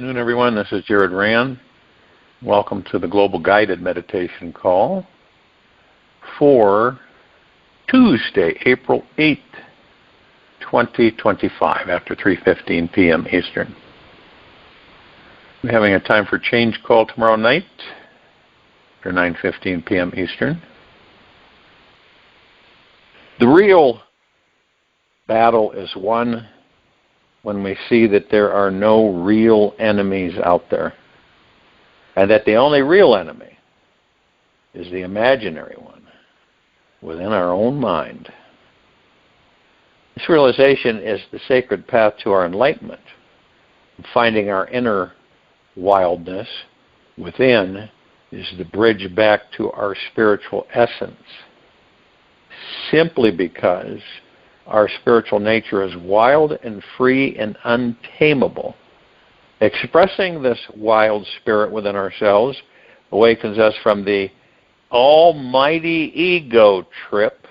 afternoon, everyone. This is Jared Rand. Welcome to the Global Guided Meditation Call for Tuesday, April 8th, 2025, after 3:15 p.m. Eastern. We're having a time for change call tomorrow night, after 9:15 p.m. Eastern. The real battle is won when we see that there are no real enemies out there, and that the only real enemy is the imaginary one within our own mind. This realization is the sacred path to our enlightenment. Finding our inner wildness within is the bridge back to our spiritual essence, simply because our spiritual nature is wild and free and untamable. Expressing this wild spirit within ourselves awakens us from the almighty ego trip.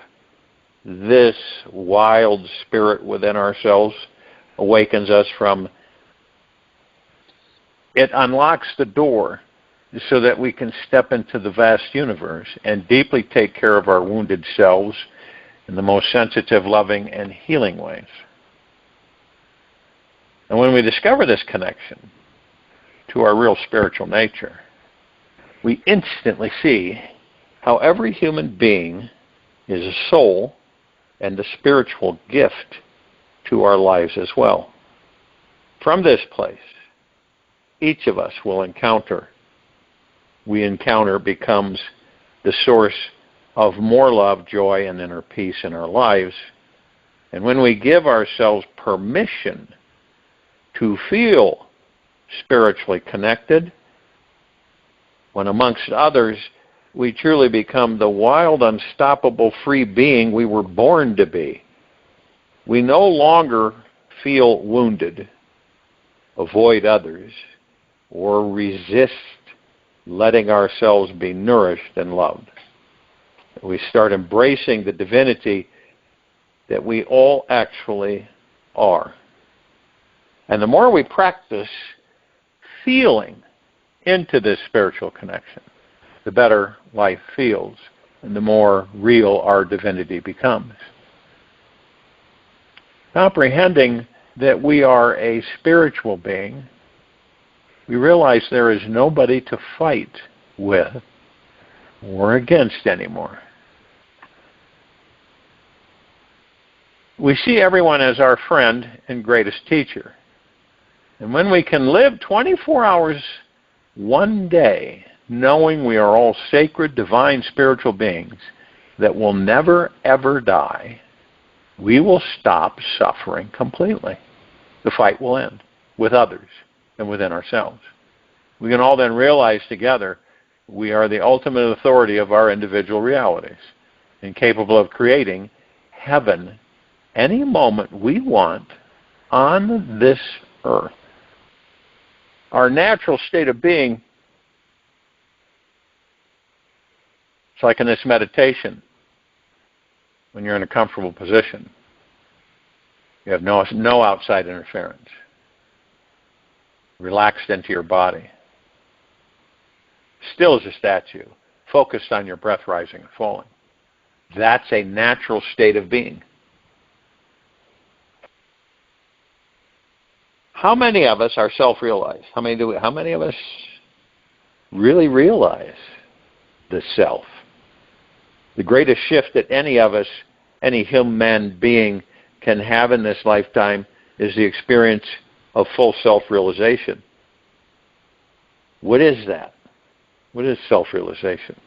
This wild spirit within ourselves awakens us from it, unlocks the door so that we can step into the vast universe and deeply take care of our wounded selves in the most sensitive, loving, and healing ways. And when we discover this connection to our real spiritual nature, we instantly see how every human being is a soul and a spiritual gift to our lives as well. From this place, each of us will encounter becomes the source of more love, joy, and inner peace in our lives. And when we give ourselves permission to feel spiritually connected, when amongst others we truly become the wild, unstoppable, free being we were born to be, we no longer feel wounded, avoid others, or resist letting ourselves be nourished and loved. We start embracing the divinity that we all actually are. And the more we practice feeling into this spiritual connection, the better life feels and the more real our divinity becomes. Comprehending that we are a spiritual being, we realize there is nobody to fight with or against anymore. We see everyone as our friend and greatest teacher. And when we can live 24 hours one day knowing we are all sacred, divine, spiritual beings that will never, ever die, we will stop suffering completely. The fight will end with others and within ourselves. We can all then realize together we are the ultimate authority of our individual realities and capable of creating heaven any moment we want on this earth. Our natural state of being, it's like in this meditation, when you're in a comfortable position, you have no outside interference. Relaxed into your body. Still as a statue, focused on your breath rising and falling. That's a natural state of being. How many of us are self-realized? How many of us really realize the self? The greatest shift that any of us, any human being can have in this lifetime is the experience of full self-realization. What is that? What is self-realization?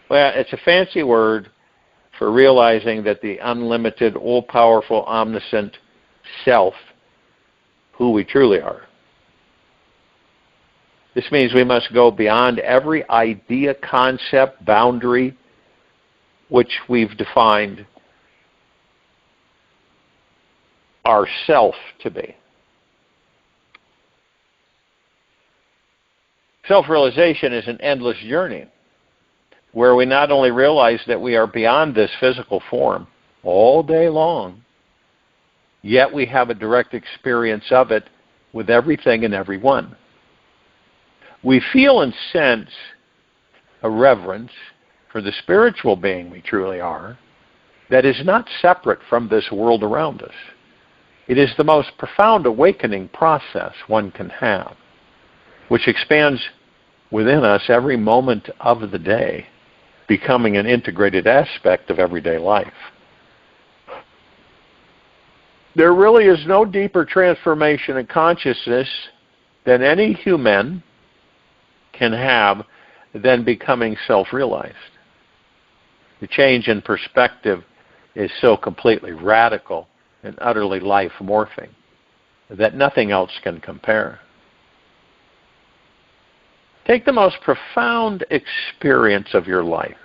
Well, it's a fancy word for realizing that the unlimited, all-powerful, omniscient self, who we truly are. This means we must go beyond every idea, concept, boundary which we've defined ourself to be. Self-realization is an endless journey where we not only realize that we are beyond this physical form all day long, yet we have a direct experience of it with everything and everyone. We feel and sense a reverence for the spiritual being we truly are that is not separate from this world around us. It is the most profound awakening process one can have, which expands within us every moment of the day, becoming an integrated aspect of everyday life. There really is no deeper transformation in consciousness than any human can have than becoming self-realized. The change in perspective is so completely radical and utterly life-morphing that nothing else can compare. Take the most profound experience of your life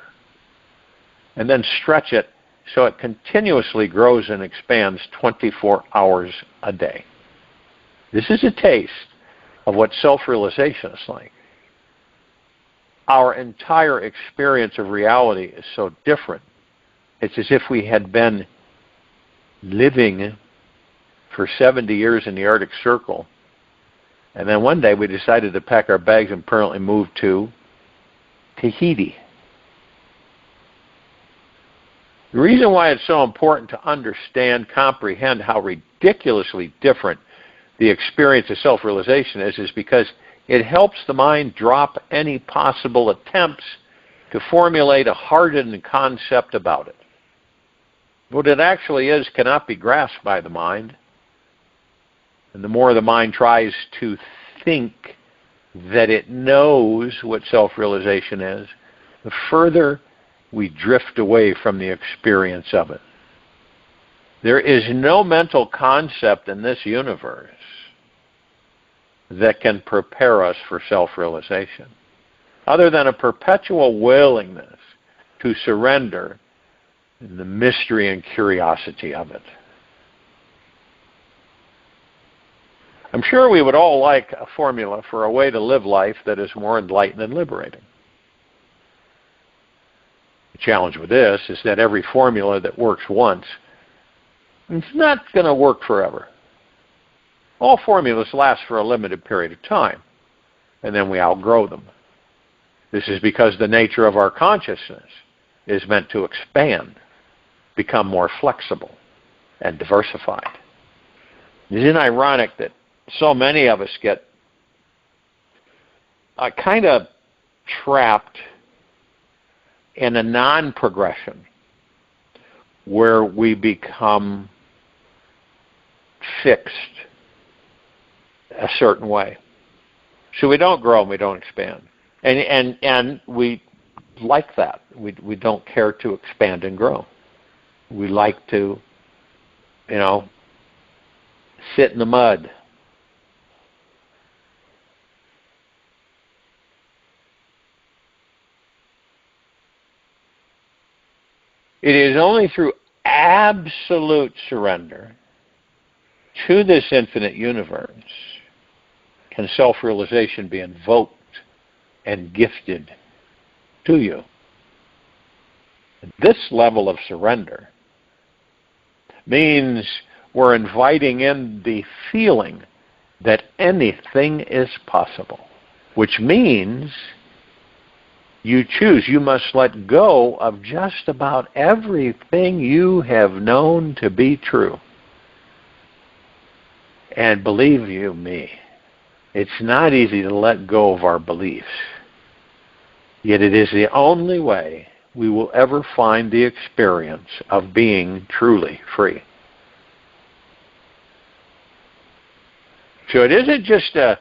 and then stretch it so it continuously grows and expands 24 hours a day. This is a taste of what self-realization is like. Our entire experience of reality is so different. It's as if we had been living for 70 years in the Arctic Circle, and then one day we decided to pack our bags and permanently move to Tahiti. The reason why it's so important to understand, comprehend how ridiculously different the experience of self-realization is because it helps the mind drop any possible attempts to formulate a hardened concept about it. What it actually is cannot be grasped by the mind. And the more the mind tries to think that it knows what self-realization is, the further we drift away from the experience of it. There is no mental concept in this universe that can prepare us for self-realization, other than a perpetual willingness to surrender in the mystery and curiosity of it. I'm sure we would all like a formula for a way to live life that is more enlightened and liberating. The challenge with this is that every formula that works once is not going to work forever. All formulas last for a limited period of time, and then we outgrow them. This is because the nature of our consciousness is meant to expand, become more flexible and diversified. Isn't it ironic that so many of us get kind of trapped in a non-progression where we become fixed a certain way. So we don't grow and we don't expand. And we like that. We don't care to expand and grow. We like to, sit in the mud. It is only through absolute surrender to this infinite universe can self-realization be invoked and gifted to you. This level of surrender means we're inviting in the feeling that anything is possible, which means you choose. You must let go of just about everything you have known to be true. And believe you me, it's not easy to let go of our beliefs. Yet it is the only way we will ever find the experience of being truly free. So it isn't just a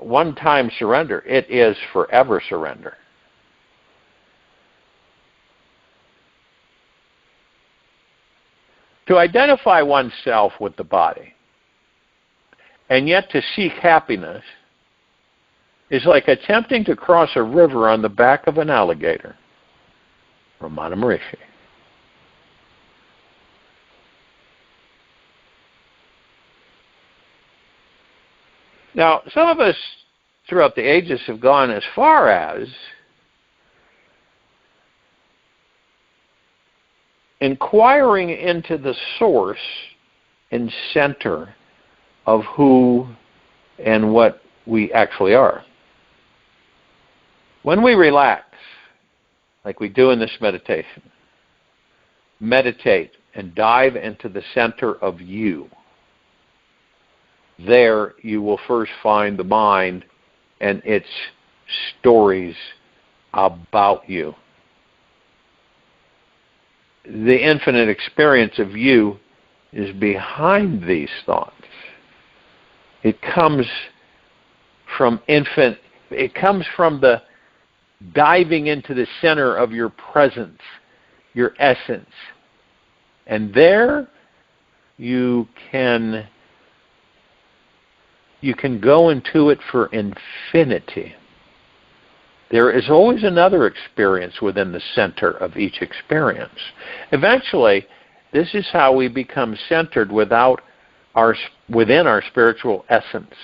one-time surrender. It is forever surrender. To identify oneself with the body and yet to seek happiness is like attempting to cross a river on the back of an alligator. Ramana Maharishi. Now, some of us throughout the ages have gone as far as inquiring into the source and center of who and what we actually are. When we relax, like we do in this meditation, meditate and dive into the center of you. There you will first find the mind and its stories about you. The infinite experience of you is behind these thoughts. It comes from the diving into the center of your presence, your essence. And there you can go into it for infinity. There is always another experience within the center of each experience. Eventually, this is how we become centered within our spiritual essence.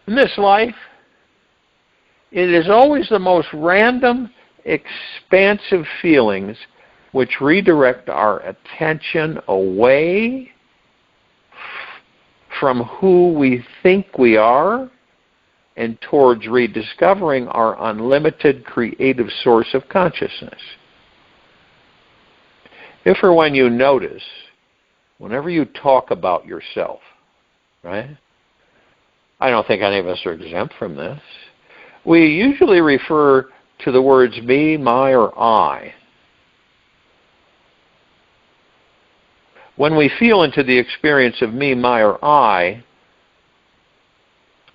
In this life, it is always the most random, expansive feelings which redirect our attention away from who we think we are and towards rediscovering our unlimited creative source of consciousness. If or when you notice, whenever you talk about yourself, right? I don't think any of us are exempt from this. We usually refer to the words me, my, or I. When we feel into the experience of me, my, or I,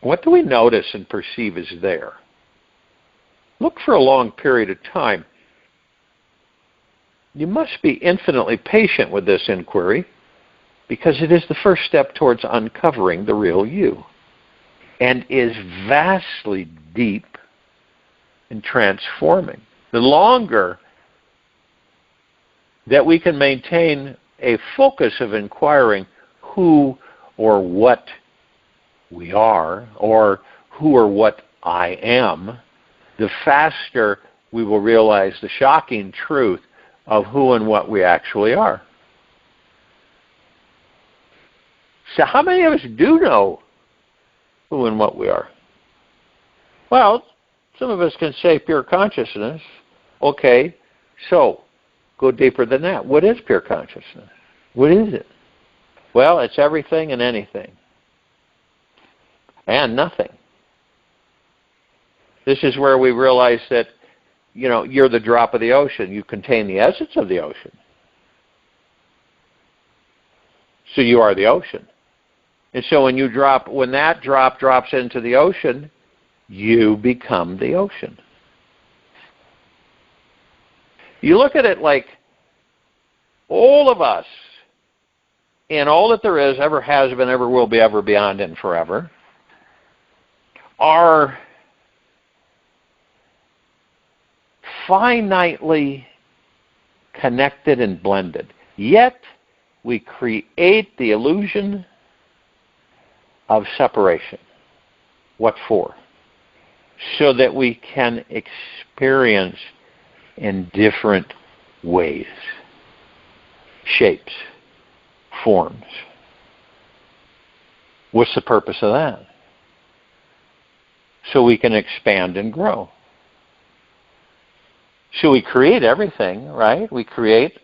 what do we notice and perceive is there? Look for a long period of time. You must be infinitely patient with this inquiry because it is the first step towards uncovering the real you and is vastly deep and transforming. The longer that we can maintain a focus of inquiring who or what we are, or who or what I am, the faster we will realize the shocking truth of who and what we actually are. So how many of us do know who and what we are? Well, some of us can say pure consciousness. Okay, so go deeper than that. What is pure consciousness? What is it? Well, it's everything and anything. And nothing. This is where we realize that, you're the drop of the ocean. You contain the essence of the ocean. So you are the ocean. And so when that drop drops into the ocean, you become the ocean. You look at it like all of us, and all that there is, ever has been, ever will be, ever beyond, and forever, are finitely connected and blended. Yet, we create the illusion of separation. What for? So that we can experience in different ways, shapes, forms. What's the purpose of that? So we can expand and grow. So we create everything, right? We create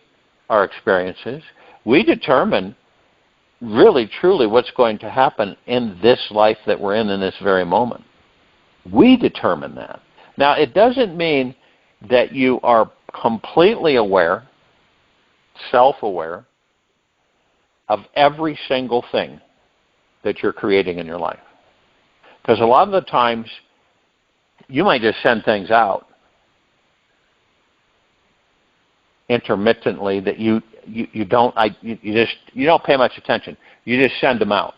our experiences. We determine really, truly what's going to happen in this life that we're in this very moment. We determine that. Now, it doesn't mean that you are completely aware, self-aware, of every single thing that you're creating in your life. Because a lot of the times, you might just send things out intermittently that you don't pay much attention. You just send them out,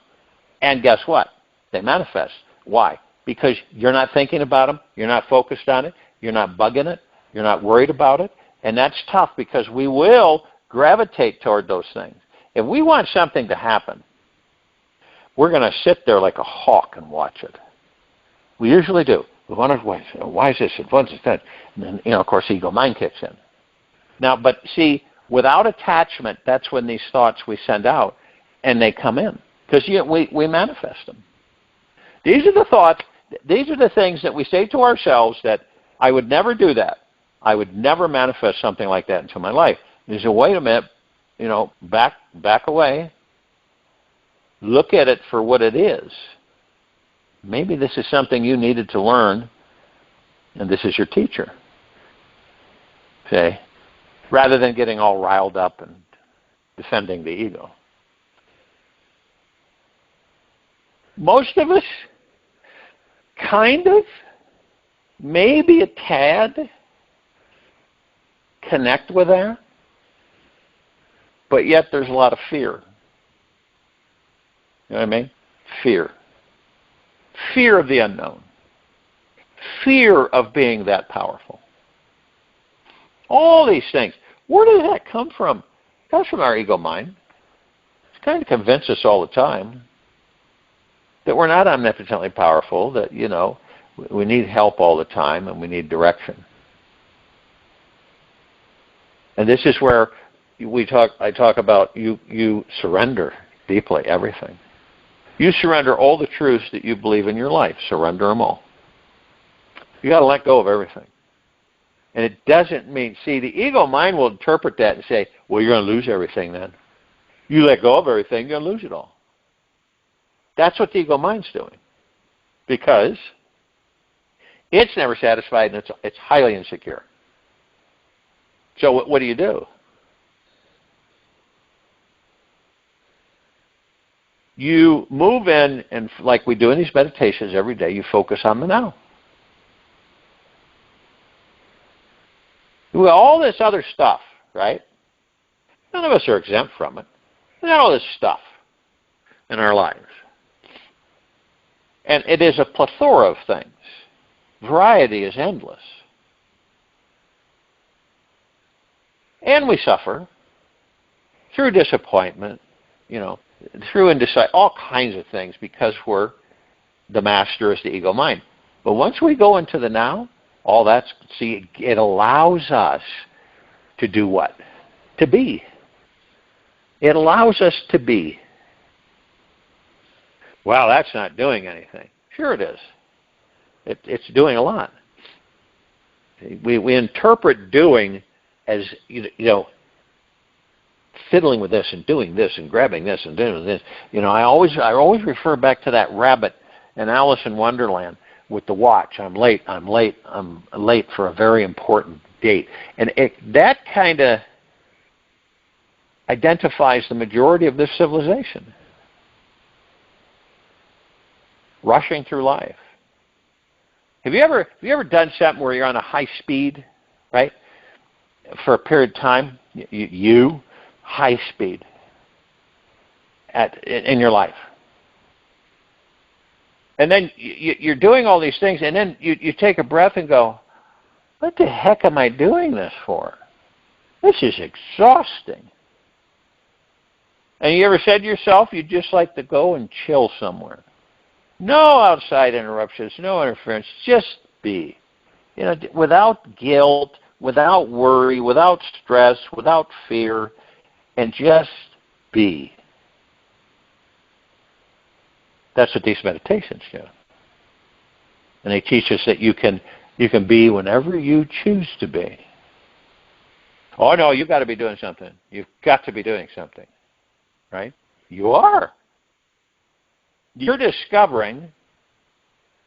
and guess what? They manifest. Why? Because you're not thinking about them, you're not focused on it, you're not bugging it, you're not worried about it, and that's tough because we will gravitate toward those things. If we want something to happen, we're going to sit there like a hawk and watch it. We usually do. We wonder, why is this? What's that? And then, of course, ego mind kicks in. Now, but see, without attachment, that's when these thoughts we send out, and they come in. Because we manifest them. These are the thoughts, these are the things that we say to ourselves that I would never do that. I would never manifest something like that into my life. And you say, wait a minute, back away. Look at it for what it is. Maybe this is something you needed to learn, and this is your teacher. Okay? Rather than getting all riled up and defending the ego. Most of us, kind of, maybe a tad, connect with that, but yet there's a lot of fear. You know what I mean? Fear. Fear of the unknown. Fear of being that powerful. All these things. Where does that come from? It comes from our ego mind. It's trying to convince us all the time that we're not omnipotently powerful, that, we need help all the time and we need direction. And this is where I talk about you surrender deeply everything. You surrender all the truths that you believe in your life. Surrender them all. You got to let go of everything. And it doesn't mean, the ego mind will interpret that and say, well, you're going to lose everything then. You let go of everything, you're going to lose it all. That's what the ego mind's doing. Because it's never satisfied and it's highly insecure. So what do? You move in, and like we do in these meditations every day, you focus on the now. Well, all this other stuff, right? None of us are exempt from it. We got all this stuff in our lives. And it is a plethora of things. Variety is endless. And we suffer through disappointment, through indecision, all kinds of things, because we're the master is the ego mind. But once we go into the now, it allows us to do what? To be. It allows us to be. Well, that's not doing anything. Sure it is. It's doing a lot. We interpret doing as, fiddling with this and doing this and grabbing this and doing this. I always refer back to that rabbit in Alice in Wonderland with the watch. I'm late for a very important date. And that kind of identifies the majority of this civilization. Rushing through life. Have you ever done something where you're on a high speed, right? For a period of time, you high speed in your life. And then you're doing all these things, and then you take a breath and go, what the heck am I doing this for? This is exhausting. And you ever said to yourself, you'd just like to go and chill somewhere? No outside interruptions, no interference, just be. Without guilt, without worry, without stress, without fear, and just be. That's what these meditations do. And they teach us that you can be whenever you choose to be. Oh no, you've got to be doing something. You've got to be doing something. Right? You are. You're discovering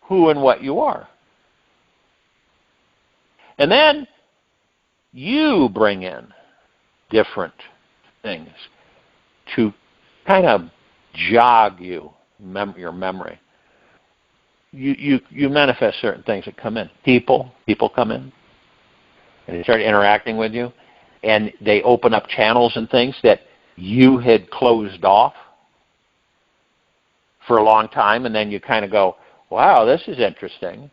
who and what you are. And then you bring in different things to kind of jog your memory. You manifest certain things that come in. People come in, and they start interacting with you, and they open up channels and things that you had closed off for a long time, and then you kind of go, wow, this is interesting.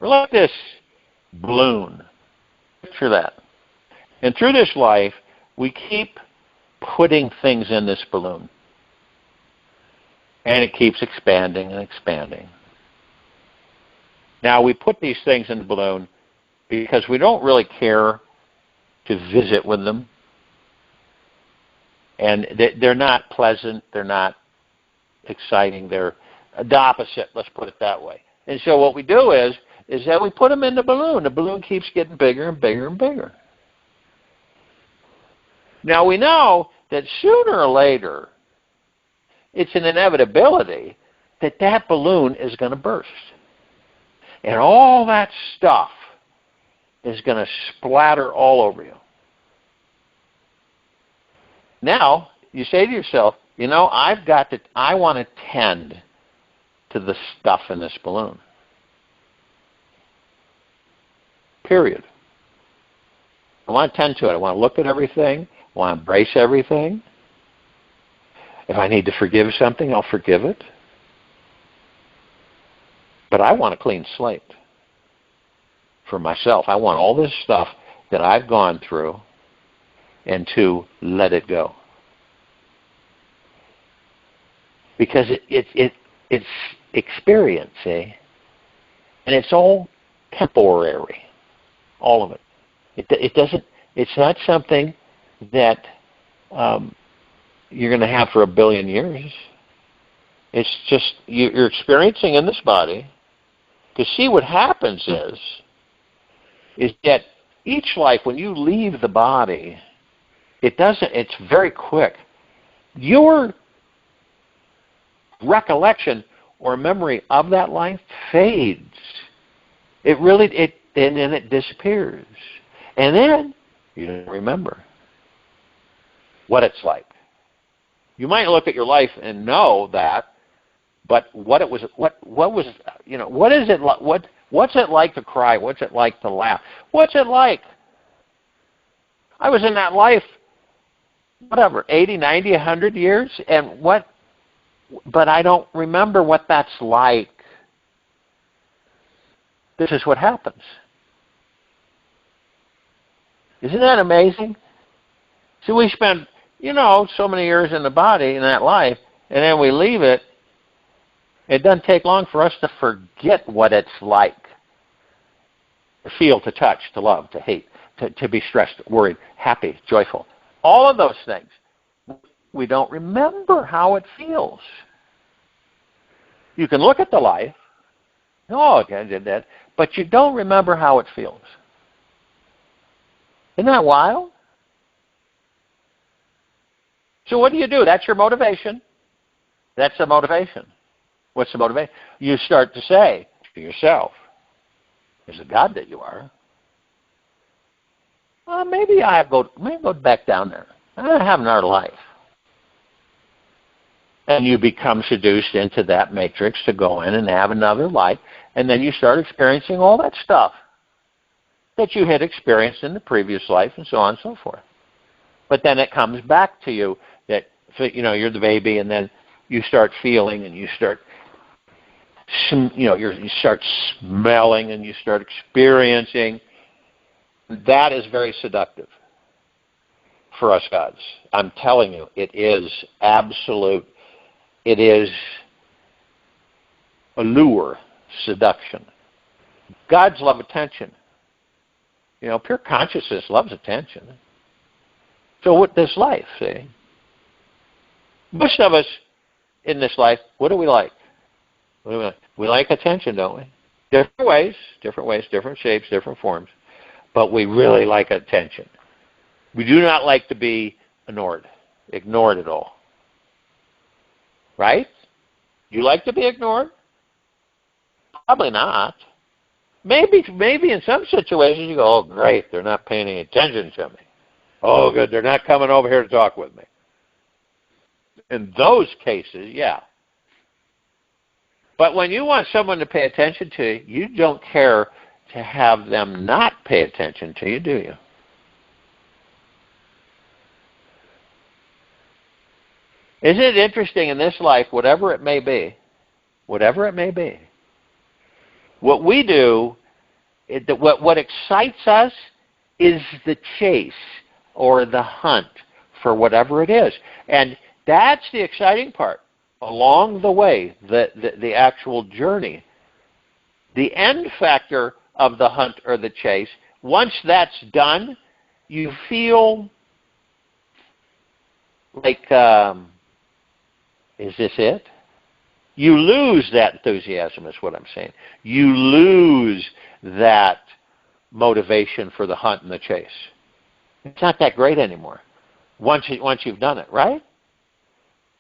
We're like this balloon. Picture that. And through this life, we keep putting things in this balloon. And it keeps expanding and expanding. Now, we put these things in the balloon because we don't really care to visit with them. And they're not pleasant, they're not exciting, they're the opposite, let's put it that way. And so what we do is that we put them in the balloon. The balloon keeps getting bigger and bigger and bigger. Now we know that sooner or later, it's an inevitability that that balloon is going to burst. And all that stuff is going to splatter all over you. Now, you say to yourself, you know, I want to tend to the stuff in this balloon. Period. I want to tend to it. I want to look at everything. I want to embrace everything. If I need to forgive something, I'll forgive it. But I want a clean slate for myself. I want all this stuff that I've gone through and to let it go. Because it's experience, see? And it's all temporary. All of it. It's not something that you're going to have for 1 billion years. It's just you're experiencing in this body. Because see, what happens is that each life, when you leave the body, it's very quick. Your recollection or memory of that life fades. And then it disappears. And then you don't remember what it's like. You might look at your life and know that, but what is it like? What's it like to cry? What's it like to laugh? What's it like? I was in that life, 80, 90, 100 years, but I don't remember what that's like. This is what happens. Isn't that amazing? So we spend, so many years in the body, in that life, and then we leave it. It doesn't take long for us to forget what it's like to feel, to touch, to love, to hate, to be stressed, worried, happy, joyful. All of those things. We don't remember how it feels. You can look at the life. Oh, okay, I did that. But you don't remember how it feels. Isn't that wild? So what do? That's your motivation. That's the motivation. What's the motivation? You start to say to yourself, there's a God that you are. Well, maybe I go back down there. I have another life. And you become seduced into that matrix to go in and have another life. And then you start experiencing all that stuff that you had experienced in the previous life and so on and so forth. But then it comes back to you that, you're the baby, and then you start feeling and you start, you start smelling and you start experiencing. That is very seductive for us gods. I'm telling you, it is absolute. It is allure, seduction. Gods love attention. Pure consciousness loves attention. So what this life, see? Most of us in this life, what do we like? We like attention, don't we? Different ways, different shapes, different forms. But we really like attention. We do not like to be ignored at all. Right? You like to be ignored? Probably not. Maybe in some situations you go, oh, great, they're not paying any attention to me. Oh, good, they're not coming over here to talk with me. In those cases, yeah. But when you want someone to pay attention to you, you don't care to have them not pay attention to you, do you? Isn't it interesting in this life, whatever it may be, what we do, what excites us is the chase or the hunt for whatever it is. And that's the exciting part. Along the way, the actual journey. The end factor of the hunt or the chase. Once that's done, you feel like, is this it? You lose that enthusiasm, is what I'm saying. You lose that motivation for the hunt and the chase. It's not that great anymore once you've done it, right?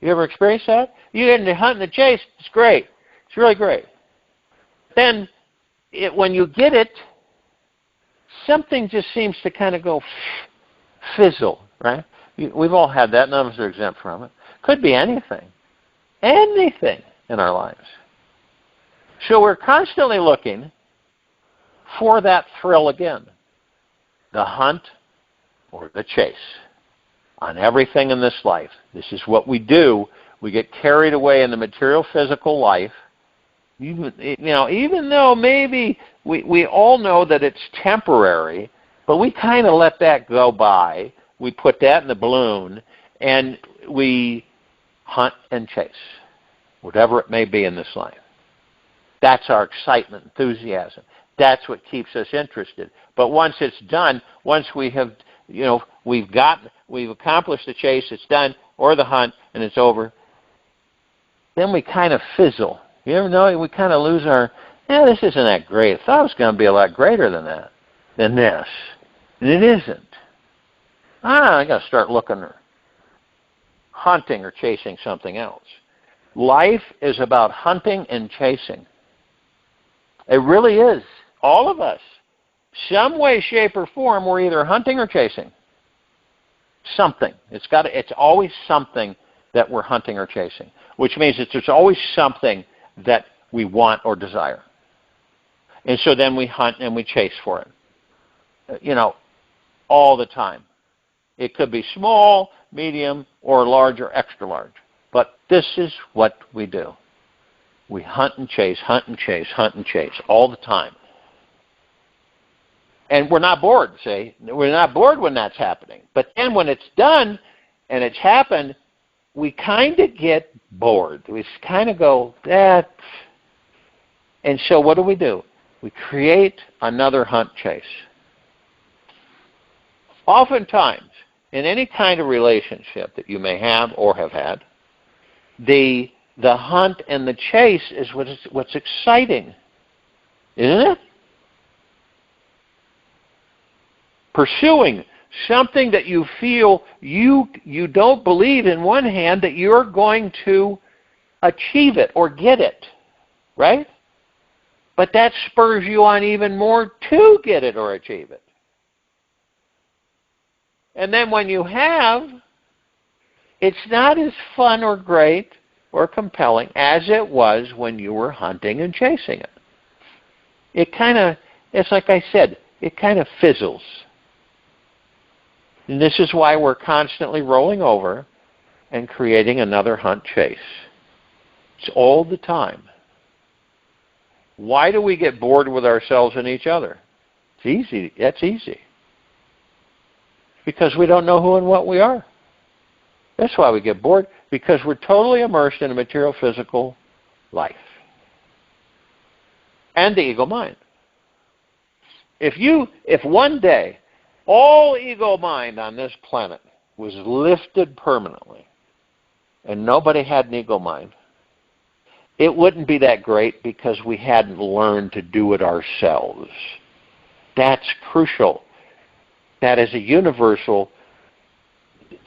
You ever experienced that? You get in the hunt and the chase, it's great. It's really great. Then, when you get it, something just seems to kind of go fizzle, right? We've all had that. None of us are exempt from it. Could be anything. Anything in our lives. So we're constantly looking for that thrill again. The hunt or the chase on everything in this life. This is what we do. We get carried away in the material physical life. Even though maybe we all know that it's temporary, but we kind of let that go by. We put that in the balloon, and we hunt and chase, whatever it may be in this life. That's our excitement, enthusiasm. That's what keeps us interested. But once it's done, once we have, we've accomplished the chase, it's done, or the hunt, and it's over, then we kind of fizzle. You ever know we kind of lose our, this isn't that great. I thought it was going to be a lot greater than that, than this. And it isn't. I got to start looking or hunting or chasing something else. Life is about hunting and chasing. It really is. All of us. Some way, shape, or form, we're either hunting or chasing. Something. It's always something that we're hunting or chasing, which means that there's always something that we want or desire. And so then we hunt and we chase for it. All the time. It could be small, medium, or large or extra large. But this is what we do. We hunt and chase, hunt and chase, hunt and chase all the time. And we're not bored, see? We're not bored when that's happening. But then when it's done and it's happened, we kind of get bored. We kind of go, that. And so what do? We create another hunt chase. Oftentimes, in any kind of relationship that you may have or have had, the hunt and the chase is what's exciting, isn't it? Pursuing something that you feel you don't believe in one hand that you're going to achieve it or get it, right? But that spurs you on even more to get it or achieve it. And then when you have, it's not as fun or great or compelling as it was when you were hunting and chasing it. It's like I said, it kind of fizzles. And this is why we're constantly rolling over and creating another hunt chase. It's all the time. Why do we get bored with ourselves and each other? It's easy. That's easy. Because we don't know who and what we are. That's why we get bored, because we're totally immersed in a material physical life. And the ego mind. If one day all ego mind on this planet was lifted permanently and nobody had an ego mind, it wouldn't be that great because we hadn't learned to do it ourselves. That's crucial. That is a universal,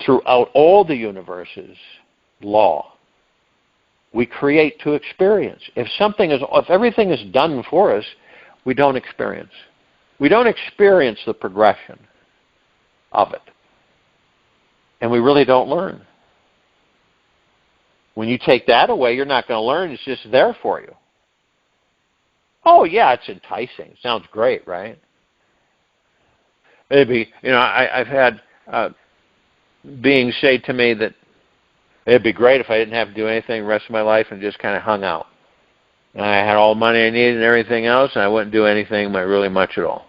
throughout all the universes, law. We create to experience. If everything is done for us, we don't experience. We don't experience the progression of it. And we really don't learn. When you take that away, you're not going to learn. It's just there for you. Oh, yeah, it's enticing. Sounds great, right? Maybe, I've had beings say to me that it'd be great if I didn't have to do anything the rest of my life and just kind of hung out. And I had all the money I needed and everything else, and I wouldn't do anything really much at all.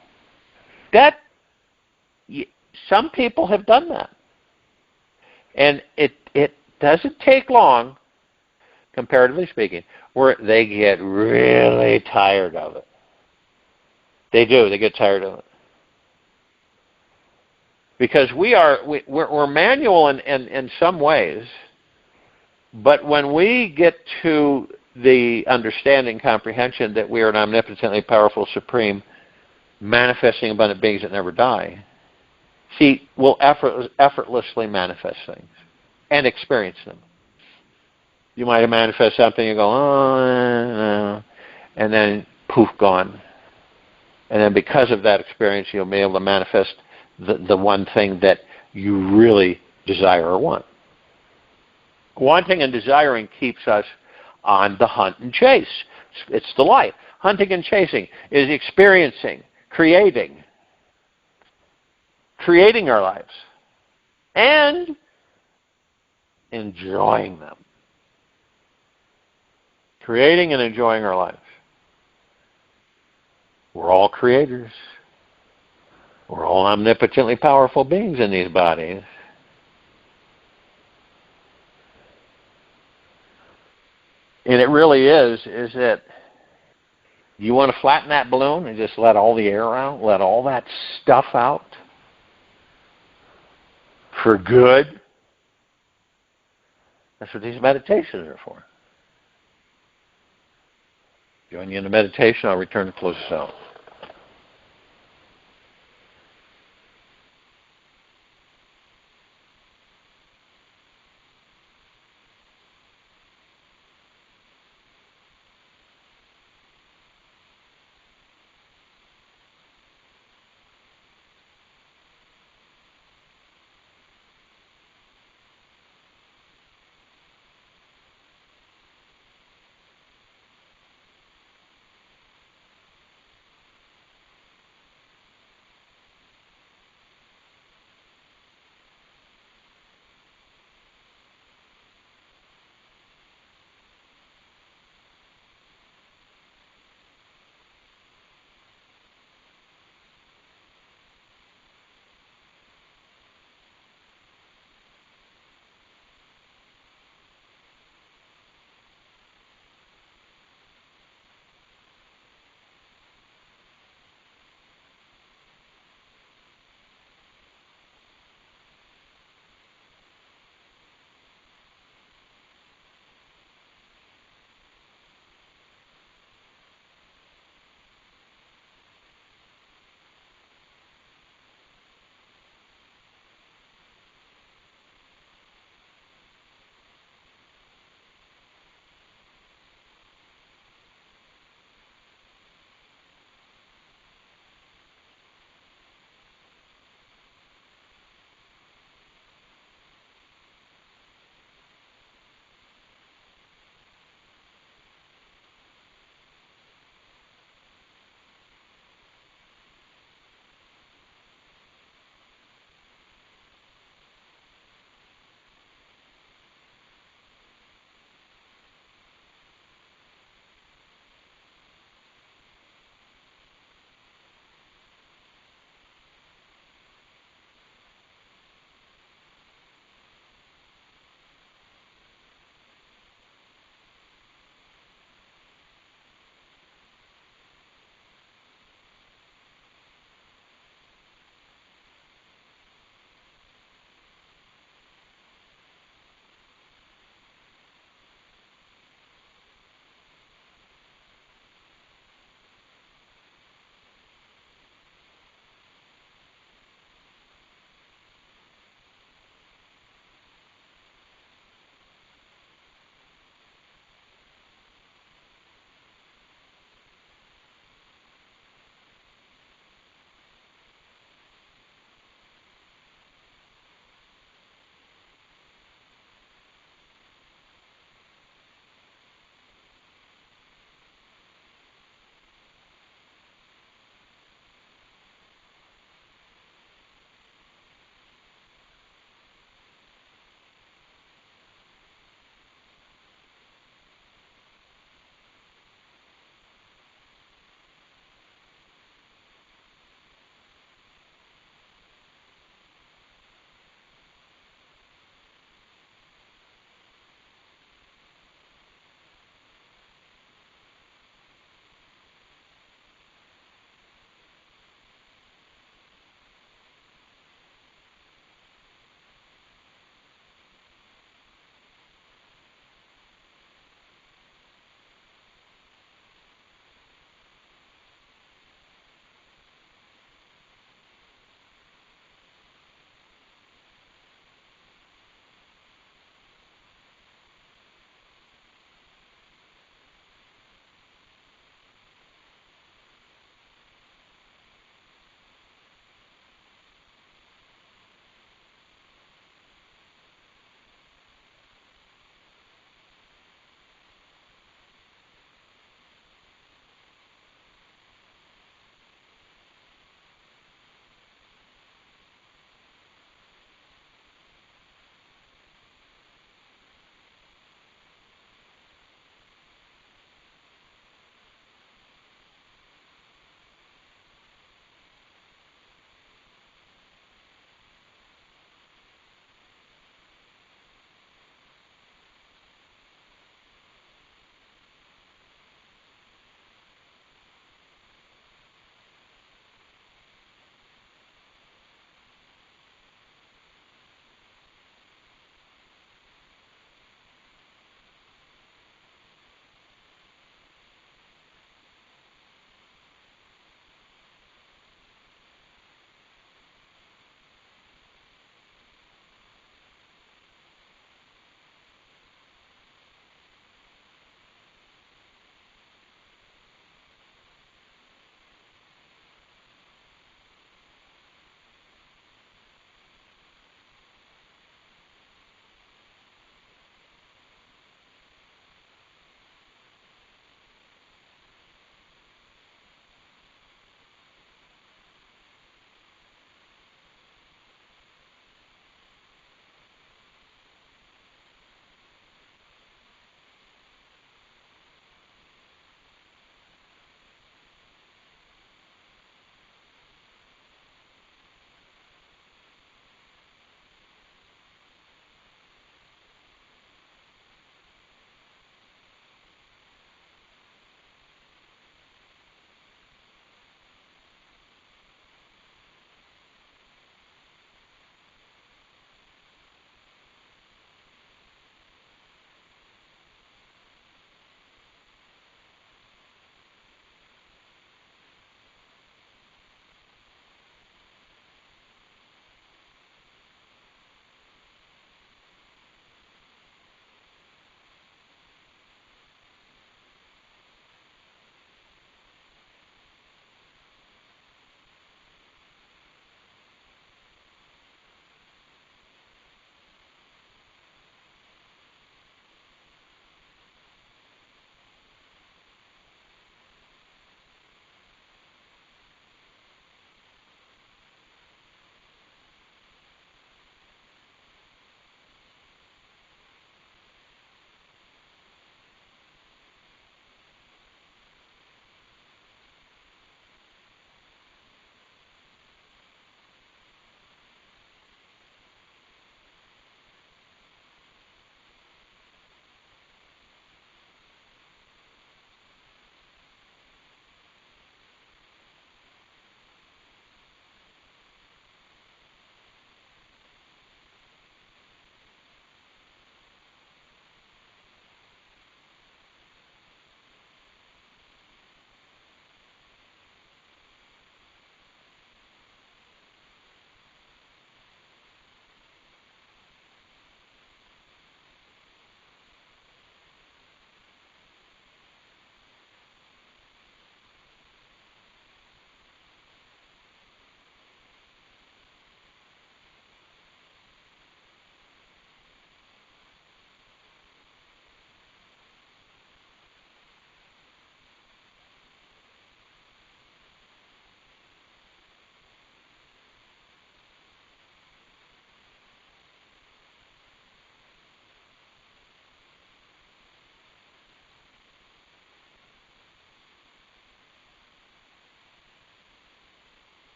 Some people have done that. And it doesn't take long, comparatively speaking, where they get really tired of it. They do. They get tired of it. Because we're manual in some ways, but when we get to the understanding, comprehension that we are an omnipotently powerful, supreme, manifesting abundant beings that never die, see, we'll effortlessly manifest things and experience them. You might have manifested something, you go, oh, no, and then poof, gone. And then because of that experience, you'll be able to manifest the one thing that you really desire or want. Wanting and desiring keeps us on the hunt and chase. It's the life. Hunting and chasing is experiencing, creating our lives, and enjoying them. Creating and enjoying our lives. We're all creators. We're all omnipotently powerful beings in these bodies. And it really is that you want to flatten that balloon and just let all the air out, let all that stuff out for good. That's what these meditations are for. Join you in the meditation. I'll return to close this out.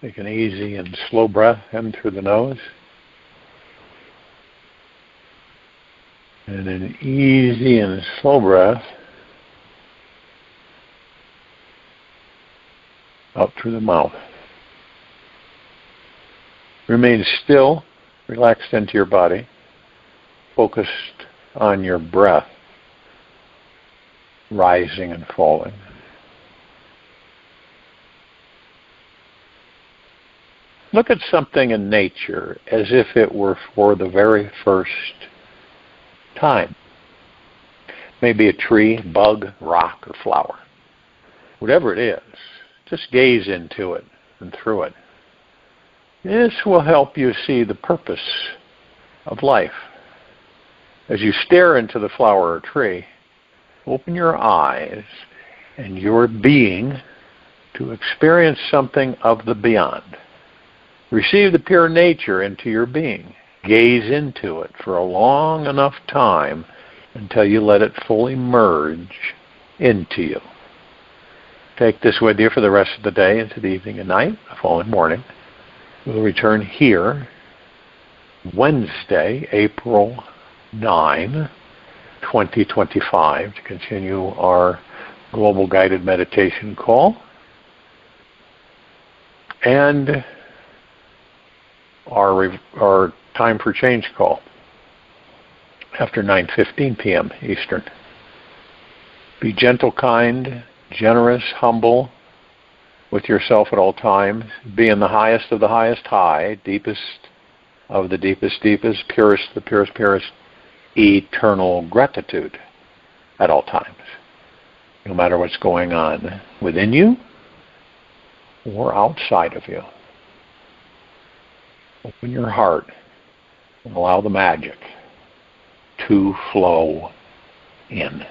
Take an easy and slow breath in through the nose. And an easy and slow breath out through the mouth. Remain still, relaxed into your body, focused on your breath, rising and falling. Look at something in nature as if it were for the very first time. Maybe a tree, bug, rock, or flower. Whatever it is, just gaze into it and through it. This will help you see the purpose of life. As you stare into the flower or tree, open your eyes and your being to experience something of the beyond. Receive the pure nature into your being. Gaze into it for a long enough time until you let it fully merge into you. Take this with you for the rest of the day into the evening and night, the following morning. We'll return here Wednesday, April 9, 2025, to continue our global guided meditation call. And our time for change call after 9:15 p.m. Eastern. Be gentle, kind, generous, humble with yourself at all times. Be in the highest of the highest high, deepest of the deepest deepest, purest of the purest purest, eternal gratitude at all times. No matter what's going on within you or outside of you. Open your heart and allow the magic to flow in.